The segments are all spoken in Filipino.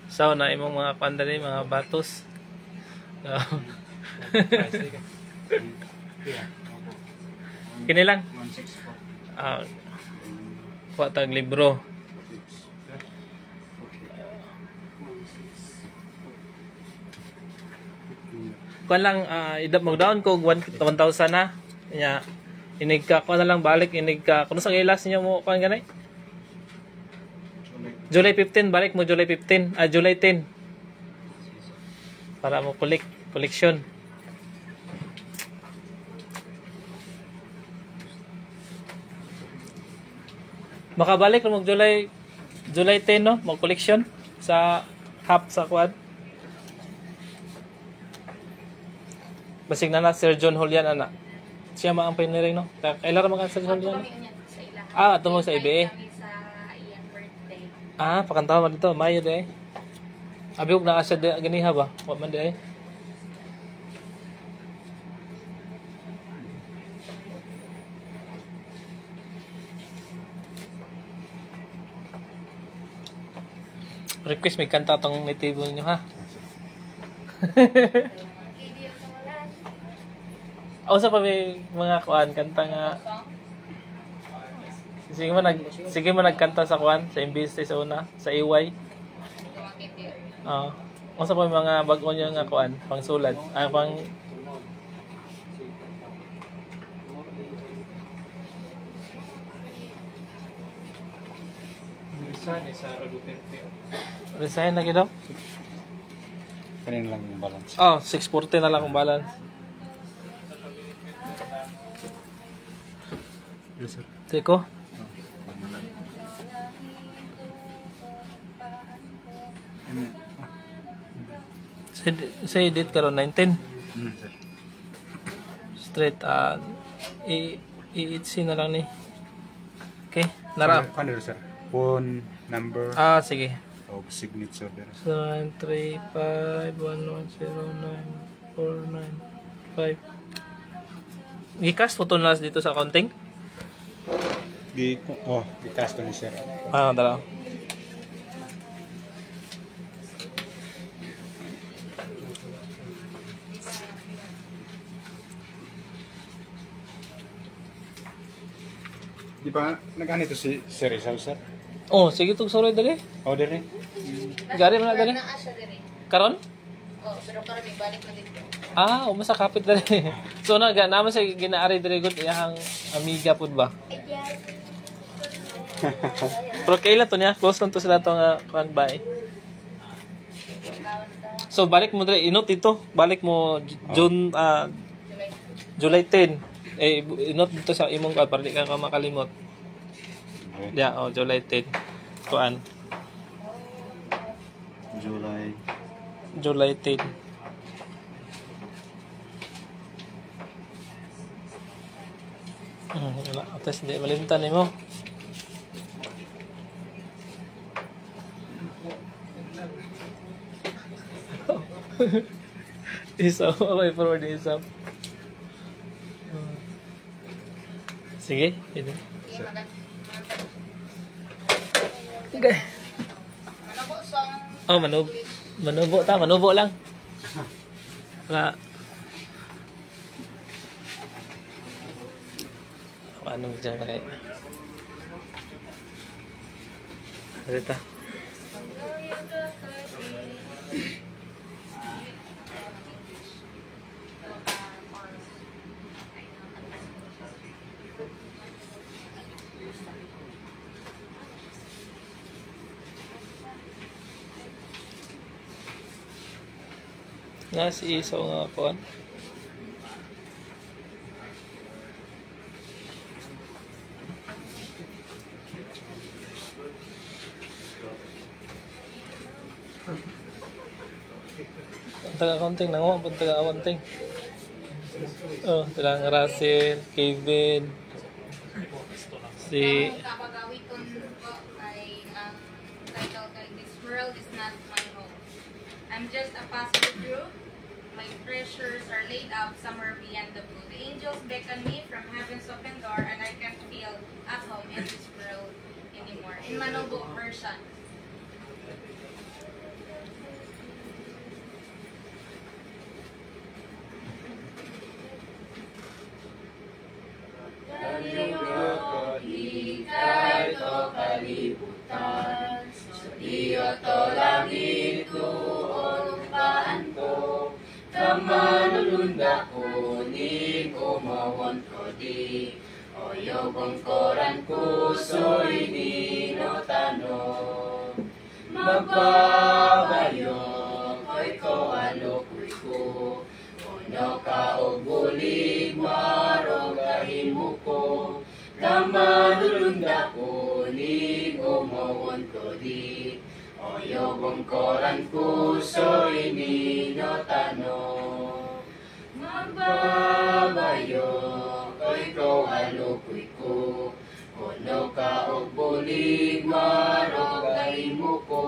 So na imong mga pandali, mga batos. Kini lang. Kuha tag libro. Kuha lang, idap mo down ko 1,000 na. Nya, inig ka, kuha na lang balik, inig ka. Kung sa ilas niyo mo, kuha ganay? July 15, balik mo July 15, July 10. Para mo collection. Makabalik mo July 10 no, mag collection sa hub sa quad. Basig na Sir John Julian ana. Siya ma ang pioneering no. Kailan ra man Sir John Julian? Ato mo sa IBA. Pakantawa man dito, Mayo de. Abi ug naa siya ganiha ba? Wa man de. Request may kanta tong nitibo niyo ha. Sa pa may mga kuan kanta nga. Sige mo nagkanta sa kuan sa imbis sa una sa EY. Sa pa may mga bag-o niyo nga kuan pangsulad. Pang resign na gito? Kanin lang yung balance. 640 na lang ang balance. Yes, sir. Teko. Say date karon 19. Sir. Straight i-itsi na lang ni. Okay, nara. Ano sir? Phone number Sige. of signature there. 93511094995. Gikas photo na dito sa accounting? Gikas to ni sir. Dala. Di ba nag-ano ito si Sir Rizal, sir? Sige tug sorry dali. Order eh. Gari man dali. Karon? Pero karon may balik na dito. Umasa kapit dali. So naman sa ginaari diri gud iyang amiga pud ba? Pero kailan to niya? Close lang to sila to nga pag-buy. So balik mo dali inot ito. Balik mo June July 10. Inot dito sa imong card para di ka makalimot. Okay. July 10. Kuan. July 10. Wala. Atas hindi malimtan mo. Isa. Okay, forward isa. Sige. Ito. Okay. Manubo lang. Wala. Anong dyan na kayo? Dito. Nga si Isaw nga po. Taga-accounting na nga, taga-accounting. Taga Russell, Kevin, si... This world is not my home. I'm just a passer through. My treasures are laid out somewhere beyond the blue. The angels beckon me from heaven's open door, and I can't feel at home in this world anymore. In Manobo version. gumawon ko di. Oyo bongkoran kusoy di no tano. Magbabayo ko'y ko alokoy ko. Uno ka o bulig maro kahimo ko. Kamadulunda ko ni gumawon ko di. Oyo bongkoran kusoy di no tano. Magbabayo ko'y ko alokoy ko. Uno ka o bulig maro kahimo ko.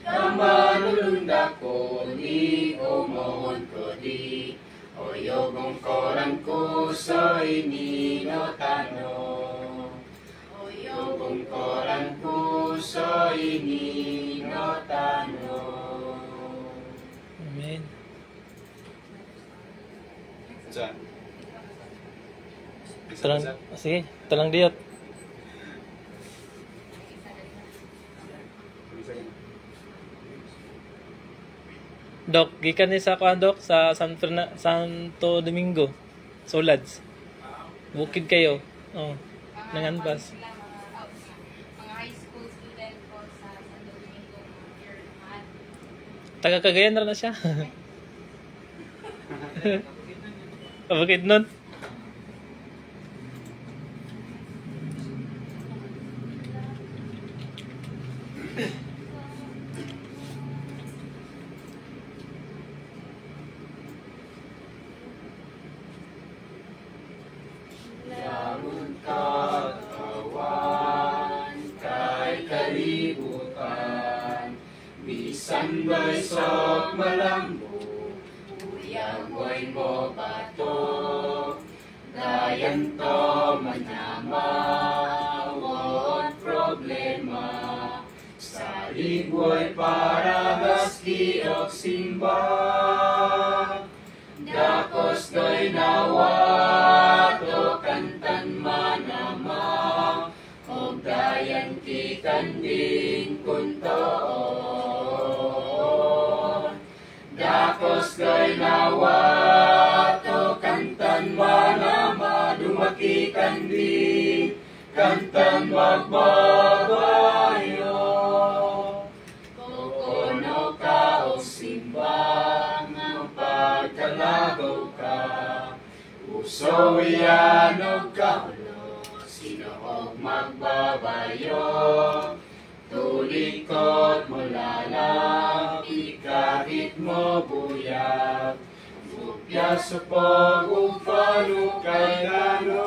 Kamalulunda ko ni gumawon ko di. Oyo bongkoran ko so'y ni no tano. Oyo bongkoran ko so'y ni no tano. Amen. Saan? Talang, sige, talang diyot. Dok, gikan ni sa kuan dok sa Santo Domingo. Solads. Bukid kayo. Oh, nanganbas. Mga high school student po sa Santo Domingo. Taga Cagayan na siya. Bukid nun. Lamun katawan kay kalibutan, bisan ba'y sok malambo, uyang mo'y mo bato, dayan to manama, wot problema, sa liboy para gaski o simba, dakos do'y nawato kantan manama, o dayan ti kanding kuntoon. Dakos do'y nawato kantan manama, dumaki kanding kantan magbabayo. Kokono ka o simbang ang pagkalagaw ka, uso iyan o kaulo, sino og magbabayo. Tulikod mo lalaki kahit mo buyag, mupya supog upano kay gano.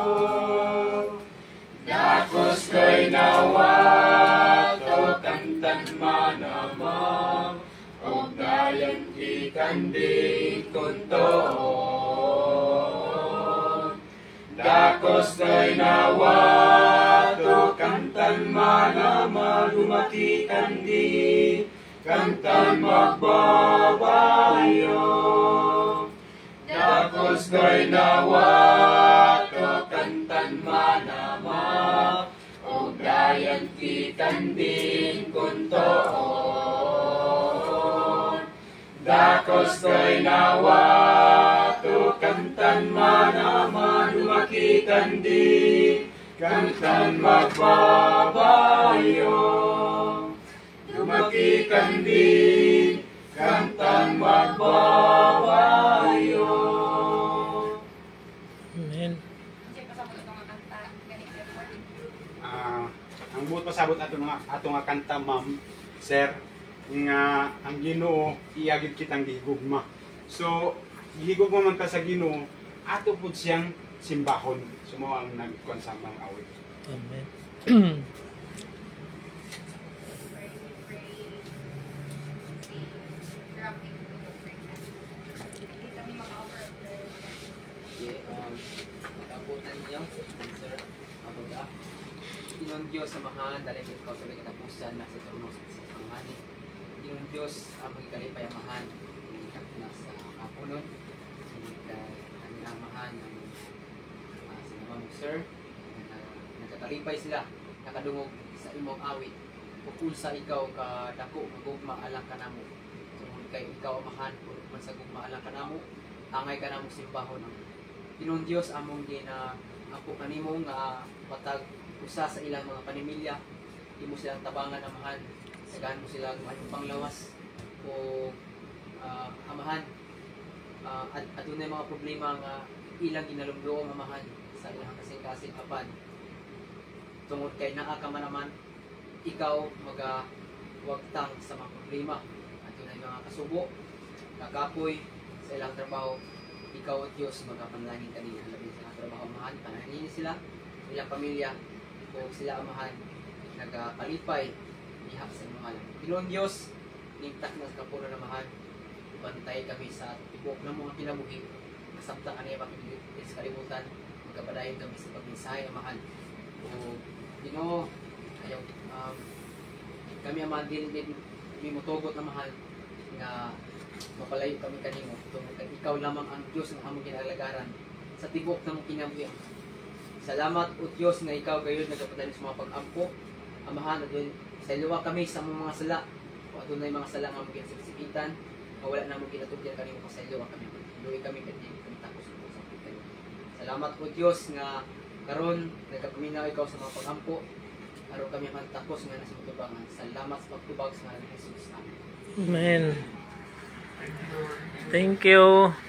Dakos ko'y nawato kantan manama, o dayan ikanding kuntoon. Dakos ko'y nawato kantan manama, lumaki kandi kantan magbabayo. Dakos ko'y nawato kantan manama, o dayan ikanding kuntoon. Dakos ko'y nawato kantan manama, lumaki kandi kantan magbabayo. Lumaki kandi kantan magbabayo. Amen. Kasi pasabot ito nga kanta. Ganito po. Ang buot pasabot ato nga kanta, ma'am, sir, nga ang Ginoo iyagid kitang gihigugma. So gihigugma man ka sa Ginoo, ato pud siyang simbahon. So mao ang nagkuan sa mga awit. Amen. Nakabutan niyo, sir, aboga. Inong Diyos samahan, dahil ikaw sa mga katapusan na sa turno sa pangani. Inong Diyos ang magkalipay amahan, na sa kapunon, kanilamahan ng sinama mo, sir, nagkakalipay sila, nakadungog sa imong awit. Kung sa ikaw ka dako, magugma alang ka namo. Tungkol kay ikaw amahan, kung man sa gugma alang ka namo, angay ka namo simbahon ng Ginoong Dios among gina ako kanimo nga matag usa sa ilang mga panimilya, imo silang tabangan amahan, sagahan mo silang mayong panglawas o amahan. At adunay mga problema nga ilang ginalumduong amahan sa ilang kasing-kasing apan. Tungod kay naa ka man naman, ikaw magawagtang sa mga problema. Adunay mga kasubo, kakapoy sa ilang trabaho, ikaw at Diyos magapanalangin kanila. Labi sa trabaho amahan, panalangin sila, ilang pamilya, o sila amahan, nagapalipay, ihap sa mga alam. Ginoong Diyos, ningtak na sa kapunan amahan, bantay kami sa tibok ng mga kinabuhi, masabta ka niya bakit sa kalimutan, magkapadayon kami sa pagmensahe amahan. O Ginoo, ayaw, kami amahan din mutugot na mahal nga mapalayo kami kanimo tungod kay ikaw lamang ang Dios nga among ginalagaran sa tibok ng kinabuhi. Salamat o Dios nga ikaw gayud nagapadali sa mga pag-ampo amahan adun sa luwa kami sa mga sala o adunay mga sala nga among ginasiksikitan wala na mo ginatugyan kanimo sa luwa kami duwi kami kanimo kami tapos sa pagkain. Salamat o Dios nga karon nagapaminaw ikaw sa mga pag-ampo aron kami man tapos nga nasa tubangan. Salamat sa pagtubag sa ngalan ni Jesus. Amen. Amen. Thank you.